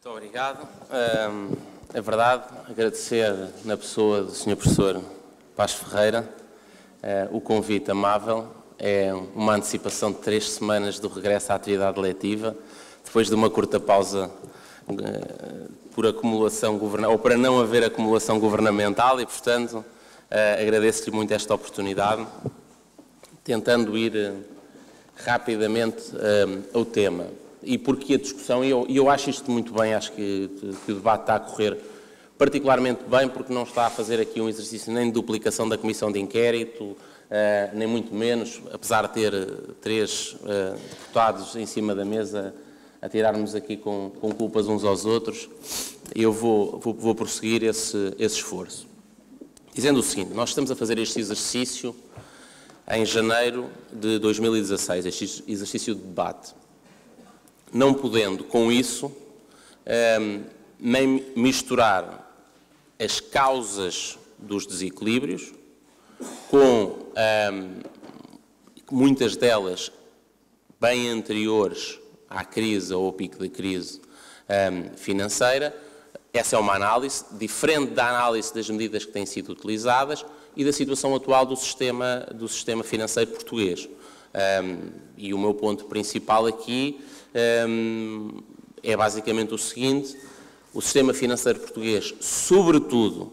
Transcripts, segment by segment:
Muito obrigado. É verdade, agradecer na pessoa do Sr. Professor Paz Ferreira o convite amável. É uma antecipação de 3 semanas do regresso à atividade letiva, depois de uma curta pausa por acumulação ou para não haver acumulação governamental e, portanto, agradeço-lhe muito esta oportunidade, tentando ir rapidamente ao tema. E porque a discussão, e eu acho isto muito bem, acho que o debate está a correr particularmente bem, porque não está a fazer aqui um exercício nem de duplicação da comissão de inquérito, nem muito menos, apesar de ter 3 deputados em cima da mesa a tirarmos aqui com culpas uns aos outros, eu vou prosseguir esse esforço. Dizendo o seguinte, nós estamos a fazer este exercício em janeiro de 2016, este exercício de debate. Não podendo, com isso, nem misturar as causas dos desequilíbrios com muitas delas bem anteriores à crise ou ao pico da crise financeira. Essa é uma análise diferente da análise das medidas que têm sido utilizadas e da situação atual do sistema financeiro português. E o meu ponto principal aqui é basicamente o seguinte: o sistema financeiro português, sobretudo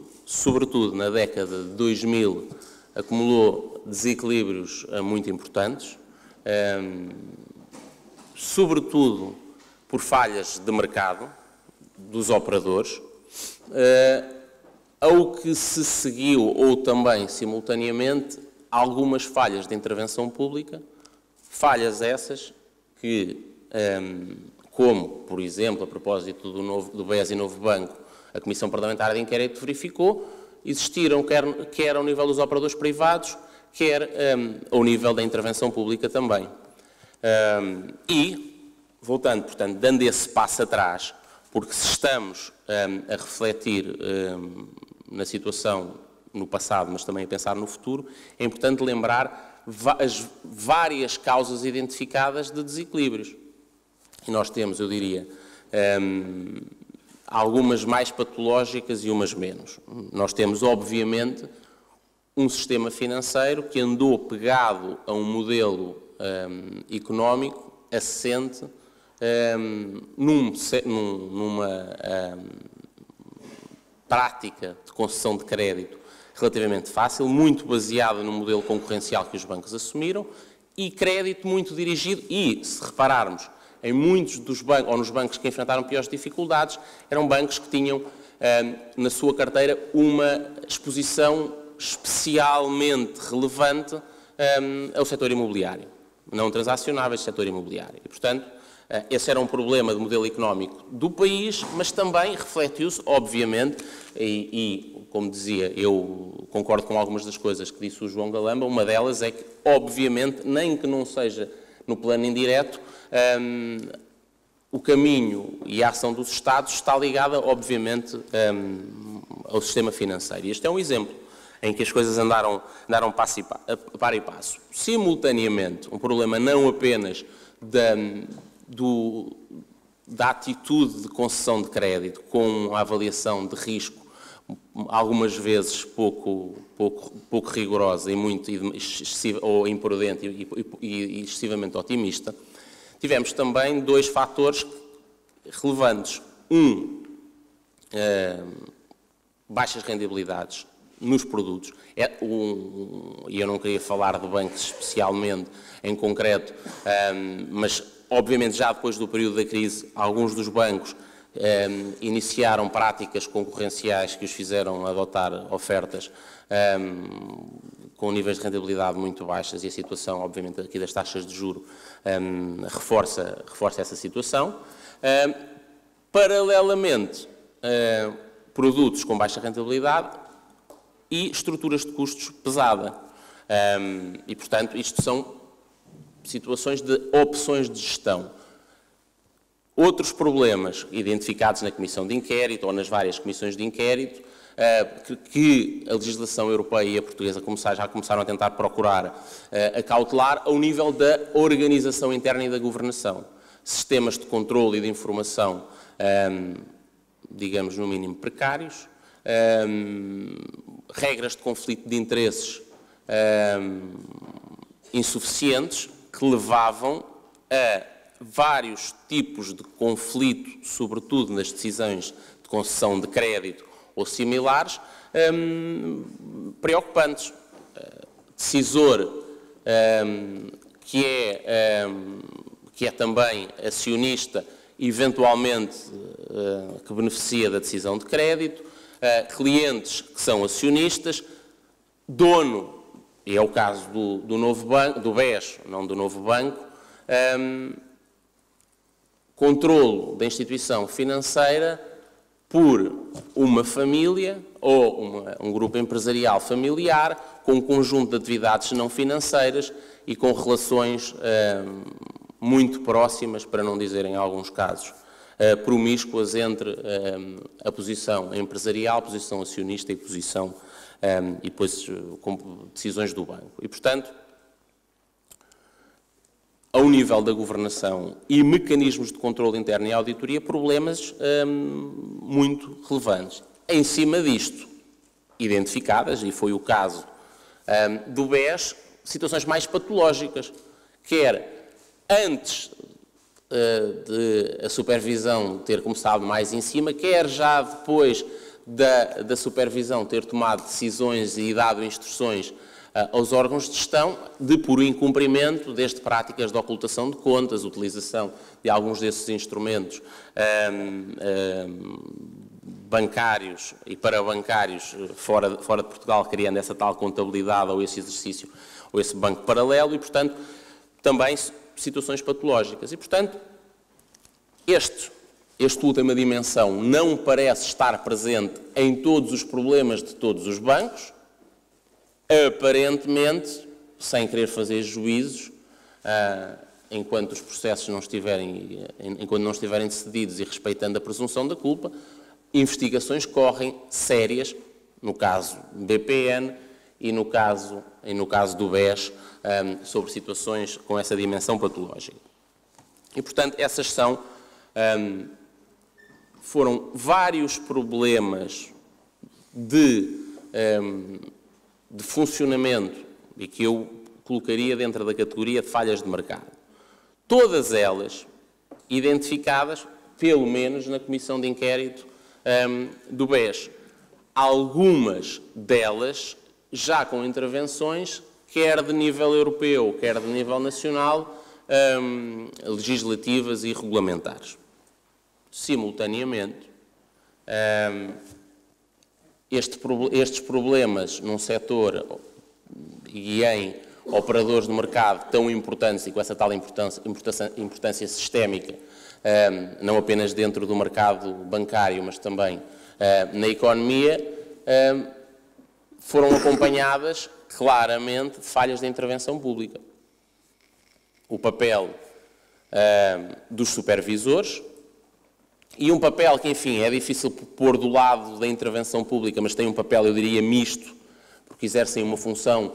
na década de 2000, acumulou desequilíbrios muito importantes, sobretudo por falhas de mercado dos operadores, ao que se seguiu, ou também simultaneamente, algumas falhas de intervenção pública, falhas essas que, como, por exemplo, a propósito do BES e Novo Banco, a Comissão Parlamentar de Inquérito verificou, existiram quer ao nível dos operadores privados, quer ao nível da intervenção pública também. E, voltando, portanto, dando esse passo atrás, porque se estamos a refletir na situação no passado, mas também a pensar no futuro, é importante lembrar as várias causas identificadas de desequilíbrios. E nós temos, eu diria, algumas mais patológicas e umas menos. Nós temos, obviamente, um sistema financeiro que andou pegado a um modelo económico assente numa prática de concessão de crédito relativamente fácil, muito baseada no modelo concorrencial que os bancos assumiram, e crédito muito dirigido, e, se repararmos, em muitos dos bancos, ou nos bancos que enfrentaram piores dificuldades, eram bancos que tinham na sua carteira uma exposição especialmente relevante ao setor imobiliário, não transacionáveis, setor imobiliário. E, portanto, esse era um problema de modelo económico do país, mas também refletiu-se, obviamente, e, como dizia, eu concordo com algumas das coisas que disse o João Galamba, uma delas é que, obviamente, nem que não seja no plano indireto, o caminho e a ação dos Estados está ligada, obviamente, ao sistema financeiro. E este é um exemplo em que as coisas andaram par e passo. Simultaneamente, um problema não apenas da atitude de concessão de crédito com a avaliação de risco, algumas vezes pouco rigorosa e muito ou imprudente e excessivamente otimista. Tivemos também 2 fatores relevantes. Baixas rendibilidades nos produtos. E eu não queria falar de bancos especialmente em concreto, mas obviamente já depois do período da crise, alguns dos bancos iniciaram práticas concorrenciais que os fizeram adotar ofertas com níveis de rentabilidade muito baixas, e a situação, obviamente, aqui das taxas de juro reforça essa situação. Paralelamente, produtos com baixa rentabilidade e estruturas de custos pesada. E, portanto, isto são situações de opções de gestão. Outros problemas identificados na Comissão de Inquérito ou nas várias comissões de inquérito, que a legislação europeia e a portuguesa já começaram a tentar procurar acautelar ao nível da organização interna e da governação. Sistemas de controle e de informação digamos, no mínimo precários, regras de conflito de interesses insuficientes que levavam a vários tipos de conflito, sobretudo nas decisões de concessão de crédito ou similares, preocupantes. Decisor que é também acionista, eventualmente que beneficia da decisão de crédito, clientes que são acionistas, dono, e é o caso do novo banco, do BES, não do novo banco, controlo da instituição financeira por uma família ou um grupo empresarial familiar com um conjunto de atividades não financeiras e com relações muito próximas, para não dizer em alguns casos, promíscuas entre a posição empresarial, a posição acionista e posição e depois decisões do banco. E, portanto, ao nível da governação e mecanismos de controle interno e auditoria, problemas muito relevantes. Em cima disto, identificadas, e foi o caso do BES, situações mais patológicas, quer antes de a supervisão ter começado mais em cima, quer já depois da supervisão ter tomado decisões e dado instruções aos órgãos de gestão de puro incumprimento, desde práticas de ocultação de contas, utilização de alguns desses instrumentos bancários e parabancários fora de Portugal, criando essa tal contabilidade ou esse exercício ou esse banco paralelo e, portanto, também situações patológicas. E, portanto, esta última dimensão não parece estar presente em todos os problemas de todos os bancos, aparentemente, sem querer fazer juízos, enquanto os processos enquanto não estiverem decididos e respeitando a presunção da culpa, investigações correm sérias, no caso BPN e no caso do BES, sobre situações com essa dimensão patológica. E, portanto, essas foram vários problemas de funcionamento e que eu colocaria dentro da categoria de falhas de mercado. Todas elas identificadas, pelo menos, na Comissão de Inquérito do BES. Algumas delas já com intervenções, quer de nível europeu, quer de nível nacional, legislativas e regulamentares. Simultaneamente, estes problemas num setor e em operadores de mercado tão importantes e com essa tal importância sistémica, não apenas dentro do mercado bancário, mas também na economia, foram acompanhadas claramente de falhas de intervenção pública. O papel dos supervisores e um papel que, enfim, é difícil pôr do lado da intervenção pública, mas tem um papel, eu diria, misto, porque exercem uma função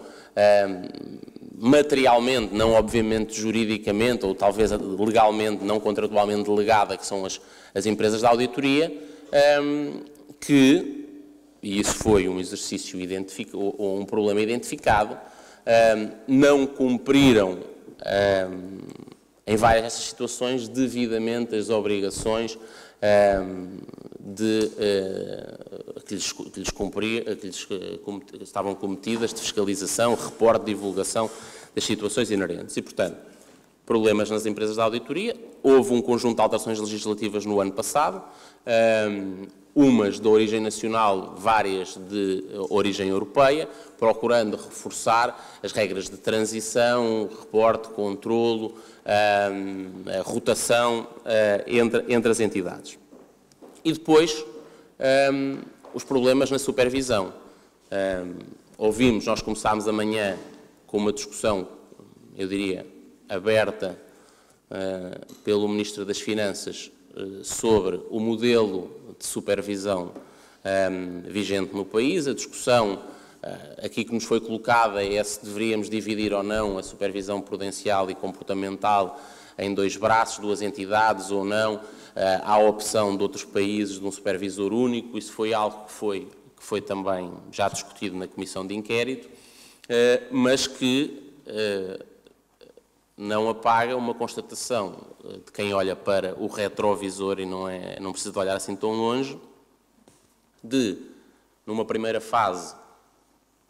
materialmente, não obviamente juridicamente, ou talvez legalmente, não contratualmente delegada, que são as empresas de auditoria, e isso foi um exercício ou um problema identificado, não cumpriram em várias situações devidamente as obrigações que lhes estavam cometidas de fiscalização, reporte, divulgação das situações inerentes. E, portanto, problemas nas empresas de auditoria. Houve um conjunto de alterações legislativas no ano passado, umas de origem nacional, várias de origem europeia, procurando reforçar as regras de transição, reporte, controlo, rotação entre as entidades. E depois, os problemas na supervisão. Nós começámos amanhã com uma discussão, eu diria, aberta pelo Ministro das Finanças sobre o modelo de supervisão vigente no país. A discussão aqui que nos foi colocada é se deveríamos dividir ou não a supervisão prudencial e comportamental em dois braços, duas entidades ou não. à opção de outros países de um supervisor único. Isso foi algo que foi também já discutido na Comissão de Inquérito, mas que não apaga uma constatação de quem olha para o retrovisor, e não precisa de olhar assim tão longe, de, numa primeira fase,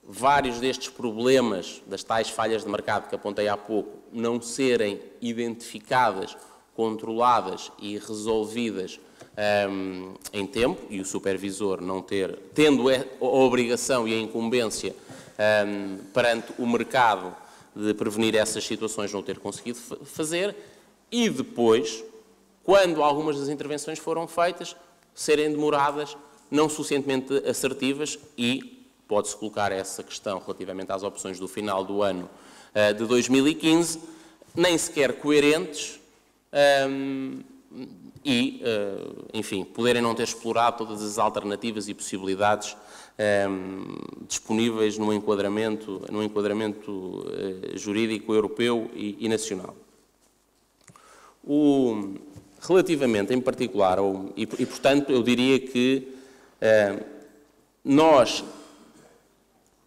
vários destes problemas, das tais falhas de mercado que apontei há pouco, não serem identificadas, controladas e resolvidas em tempo, e o supervisor não tendo a obrigação e a incumbência perante o mercado de prevenir essas situações, não ter conseguido fazer, e depois, quando algumas das intervenções foram feitas, serem demoradas, não suficientemente assertivas, e pode-se colocar essa questão relativamente às opções do final do ano de 2015, nem sequer coerentes, enfim, poderem não ter explorado todas as alternativas e possibilidades disponíveis no enquadramento jurídico europeu e nacional. Relativamente, em particular, portanto, eu diria que nós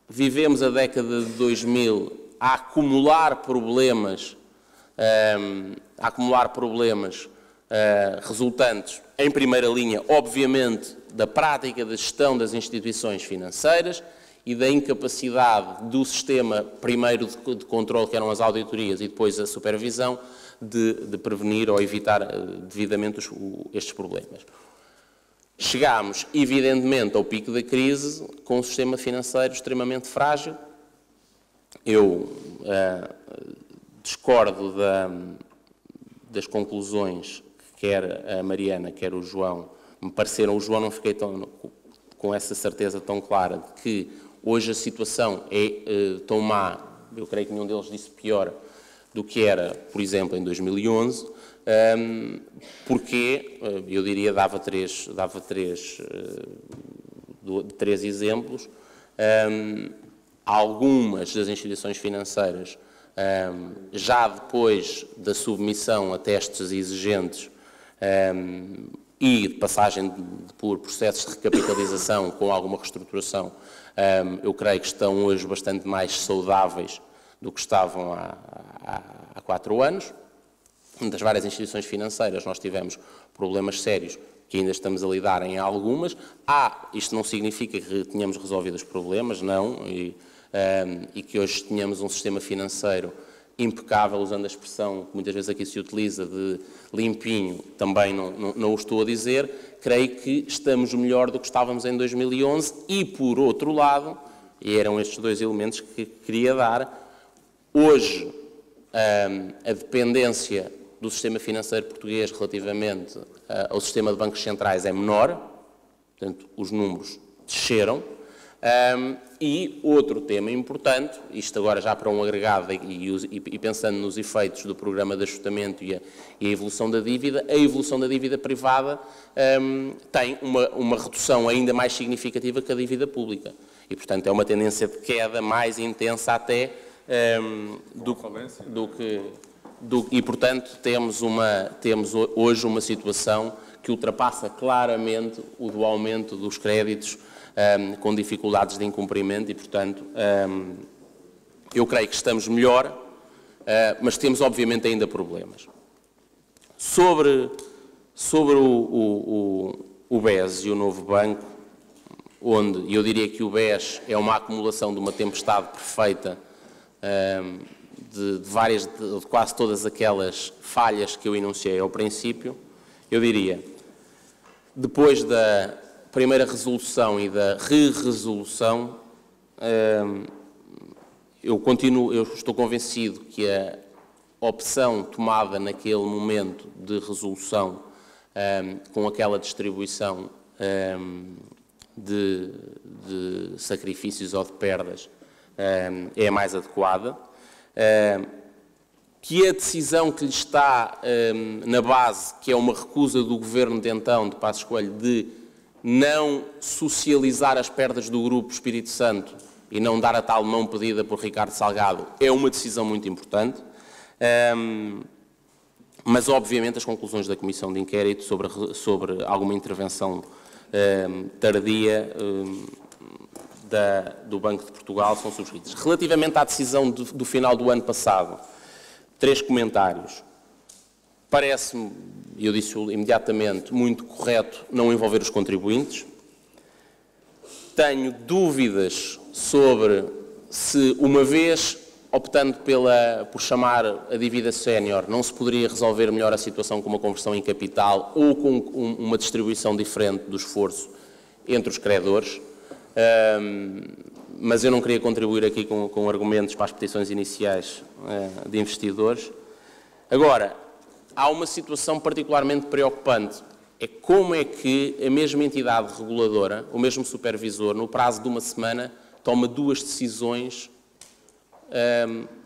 vivemos a década de 2000 a acumular problemas resultantes, em primeira linha, obviamente, da prática da gestão das instituições financeiras e da incapacidade do sistema, primeiro de controle, que eram as auditorias, e depois a supervisão, de prevenir ou evitar devidamente estes problemas. Chegámos, evidentemente, ao pico da crise com um sistema financeiro extremamente frágil. Eu discordo das conclusões que quer a Mariana, quer o João, me pareceram. O João não fiquei com essa certeza tão clara de que hoje a situação é tão má, eu creio que nenhum deles disse pior, do que era, por exemplo, em 2011, porque, eu diria, dava três exemplos. Algumas das instituições financeiras, já depois da submissão a testes exigentes e de passagem por processos de recapitalização com alguma reestruturação, eu creio que estão hoje bastante mais saudáveis do que estavam há 4 anos. Das várias instituições financeiras nós tivemos problemas sérios que ainda estamos a lidar em algumas. Isto não significa que tenhamos resolvido os problemas, não, e que hoje tenhamos um sistema financeiro impecável, usando a expressão que muitas vezes aqui se utiliza de limpinho, também não o estou a dizer. Creio que estamos melhor do que estávamos em 2011 e, por outro lado, e eram estes dois elementos que queria dar, hoje a dependência do sistema financeiro português relativamente ao sistema de bancos centrais é menor, portanto, os números desceram. E outro tema importante, isto agora já para um agregado e pensando nos efeitos do programa de ajustamento e a evolução da dívida privada tem uma redução ainda mais significativa que a dívida pública. E, portanto, é uma tendência de queda mais intensa até e, portanto, temos hoje uma situação que ultrapassa claramente o do aumento dos créditos com dificuldades de incumprimento e, portanto, eu creio que estamos melhor, mas temos, obviamente, ainda problemas. Sobre o BES e o novo banco, onde eu diria que o BES é uma acumulação de uma tempestade perfeita de quase todas aquelas falhas que eu enunciei ao princípio, eu diria, depois da primeira resolução e da re-resolução, eu estou convencido que a opção tomada naquele momento de resolução, com aquela distribuição de sacrifícios ou de perdas, é a mais adequada, que a decisão que lhe está na base, que é uma recusa do governo de então, de Passos Coelho, de não socializar as perdas do Grupo Espírito Santo e não dar a tal mão pedida por Ricardo Salgado, é uma decisão muito importante. Mas, obviamente, as conclusões da Comissão de Inquérito sobre alguma intervenção tardia do Banco de Portugal são subscritas. Relativamente à decisão do final do ano passado, 3 comentários. Parece-me, eu disse-o imediatamente, muito correto não envolver os contribuintes. Tenho dúvidas sobre se, uma vez optando por chamar a dívida sénior, não se poderia resolver melhor a situação com uma conversão em capital ou com uma distribuição diferente do esforço entre os credores. Mas eu não queria contribuir aqui com argumentos para as petições iniciais de investidores. Agora, há uma situação particularmente preocupante. É como é que a mesma entidade reguladora, o mesmo supervisor, no prazo de uma semana, toma 2 decisões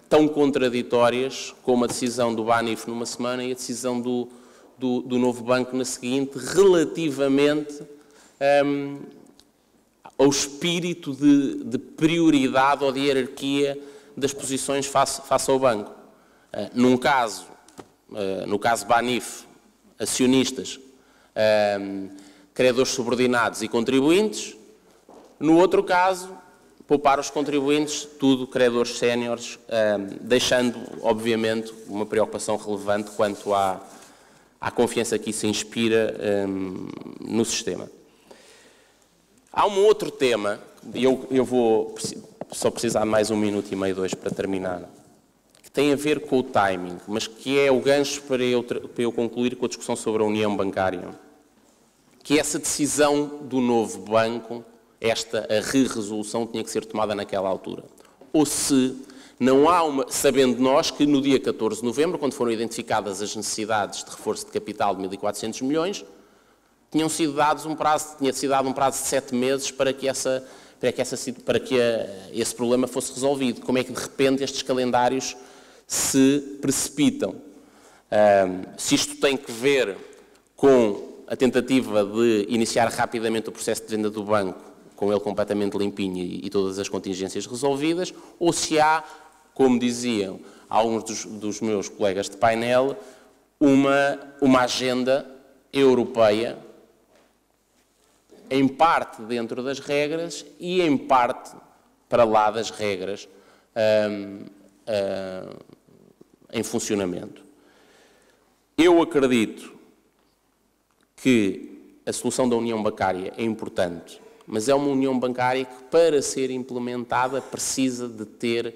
tão contraditórias como a decisão do Banif numa semana e a decisão do novo banco na seguinte, relativamente ao espírito de prioridade ou de hierarquia das posições face ao banco. No caso Banif, acionistas, credores subordinados e contribuintes. No outro caso, poupar os contribuintes, tudo credores séniores, deixando, obviamente, uma preocupação relevante quanto à confiança que isso inspira no sistema. Há um outro tema, e eu vou só precisar de mais 1 minuto e meio, 2 para terminar, que tem a ver com o timing, mas que é o gancho para eu concluir com a discussão sobre a União Bancária, que essa decisão do novo banco, a re-resolução tinha que ser tomada naquela altura. Ou se não há sabendo nós que no dia 14 de novembro, quando foram identificadas as necessidades de reforço de capital de 1.400 milhões, tinha sido dado um prazo de 7 meses para que esse problema fosse resolvido. Como é que de repente estes calendários se precipitam? Se isto tem que ver com a tentativa de iniciar rapidamente o processo de venda do banco, com ele completamente limpinho e todas as contingências resolvidas, ou se há, como diziam alguns dos meus colegas de painel, uma agenda europeia, em parte dentro das regras e em parte para lá das regras em funcionamento. Eu acredito que a solução da União Bancária é importante, mas é uma União Bancária que, para ser implementada, precisa de ter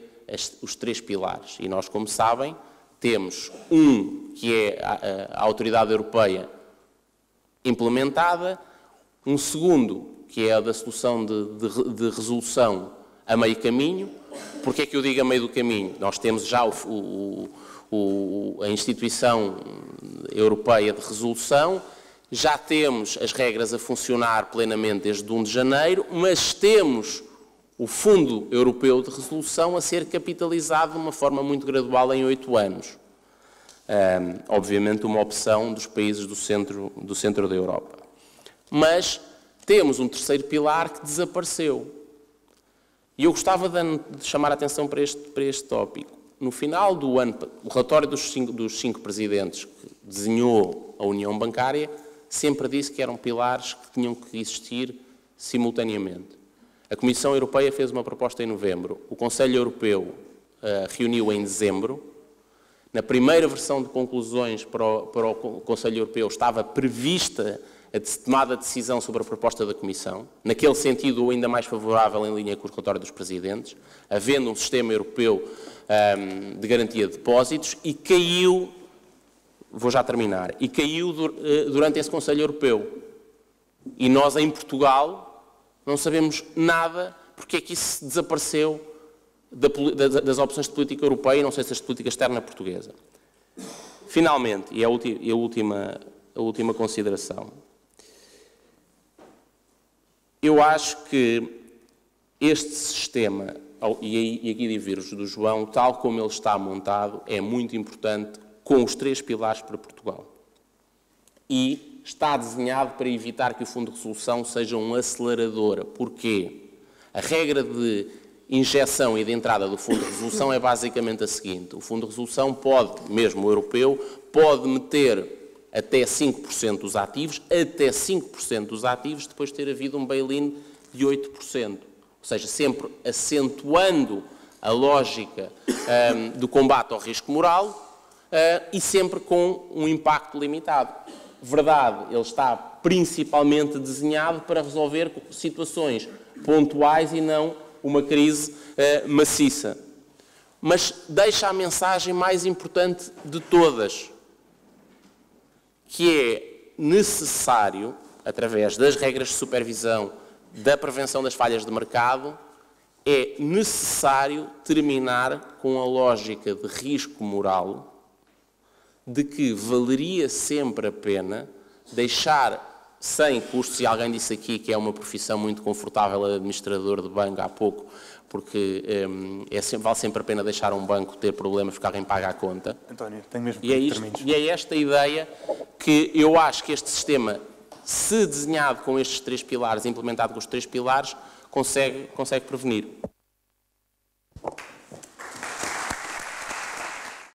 os 3 pilares. E nós, como sabem, temos que é a Autoridade Europeia implementada, um segundo, que é a da solução de resolução a meio caminho. Porquê é que eu digo a meio do caminho? Nós temos já a Instituição Europeia de Resolução, já temos as regras a funcionar plenamente desde 1 de janeiro, mas temos o Fundo Europeu de Resolução a ser capitalizado de uma forma muito gradual em 8 anos. Obviamente uma opção dos países do centro da Europa. Mas temos um terceiro pilar que desapareceu. E eu gostava de chamar a atenção para este tópico. No final do ano, o relatório dos 5 presidentes que desenhou a União Bancária sempre disse que eram pilares que tinham que existir simultaneamente. A Comissão Europeia fez uma proposta em novembro. O Conselho Europeu reuniu em dezembro. Na primeira versão de conclusões para o Conselho Europeu estava prevista a tomada de decisão sobre a proposta da Comissão, naquele sentido ainda mais favorável em linha com o relatório dos presidentes, havendo um sistema europeu de garantia de depósitos, e caiu, vou já terminar, e caiu durante esse Conselho Europeu. E nós, em Portugal, não sabemos nada porque é que isso desapareceu das opções de política europeia e não sei se as de política externa portuguesa. Finalmente, e a última consideração, eu acho que este sistema, e aqui divirjo do João, tal como ele está montado, é muito importante com os 3 pilares para Portugal. E está desenhado para evitar que o Fundo de Resolução seja um acelerador. Porquê? A regra de injeção e de entrada do Fundo de Resolução é basicamente a seguinte. O Fundo de Resolução pode, mesmo o europeu, pode meter até 5% dos ativos, depois de ter havido um bail-in de 8%. Ou seja, sempre acentuando a lógica do combate ao risco moral e sempre com um impacto limitado. Verdade, ele está principalmente desenhado para resolver situações pontuais e não uma crise maciça. Mas deixa a mensagem mais importante de todas, que é necessário, através das regras de supervisão, da prevenção das falhas de mercado, é necessário terminar com a lógica de risco moral de que valeria sempre a pena deixar sem custos, e alguém disse aqui que é uma profissão muito confortável, administrador de banco, há pouco, porque vale sempre a pena deixar um banco ter problemas porque alguém paga a conta. António, tenho mesmo que termines. E é esta ideia que eu acho que este sistema, se desenhado com estes 3 pilares, implementado com os 3 pilares, consegue prevenir.